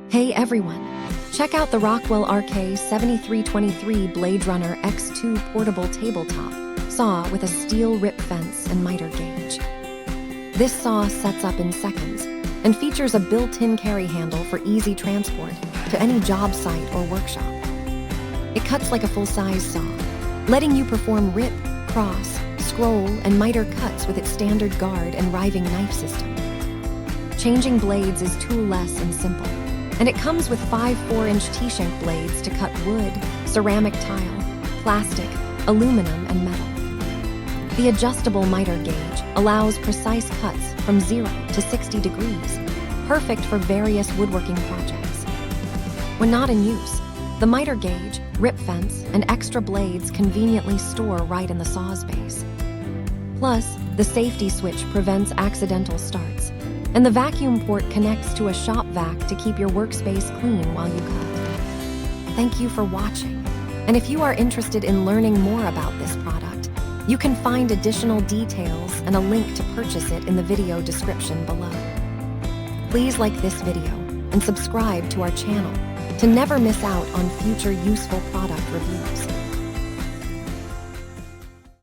Hey everyone, check out the Rockwell RK7323 BladeRunner X2 portable tabletop saw with a steel rip fence and miter gauge. This saw sets up in seconds and features a built-in carry handle for easy transport to any job site or workshop. It cuts like a full-size saw, letting you perform rip, cross, scroll, and miter cuts with its standard guard and riving knife system. Changing blades is toolless and simple, and it comes with 5 4-inch T-shank blades to cut wood, ceramic tile, plastic, aluminum, and metal. The adjustable miter gauge allows precise cuts from 0 to 60 degrees, perfect for various woodworking projects. When not in use, the miter gauge, rip fence, and extra blades conveniently store right in the saw's base. Plus, the safety switch prevents accidental starts, and the vacuum port connects to a shop vac to keep your workspace clean while you cut. Thank you for watching, and if you are interested in learning more about this product, you can find additional details and a link to purchase it in the video description below. Please like this video and subscribe to our channel to never miss out on future useful product reviews.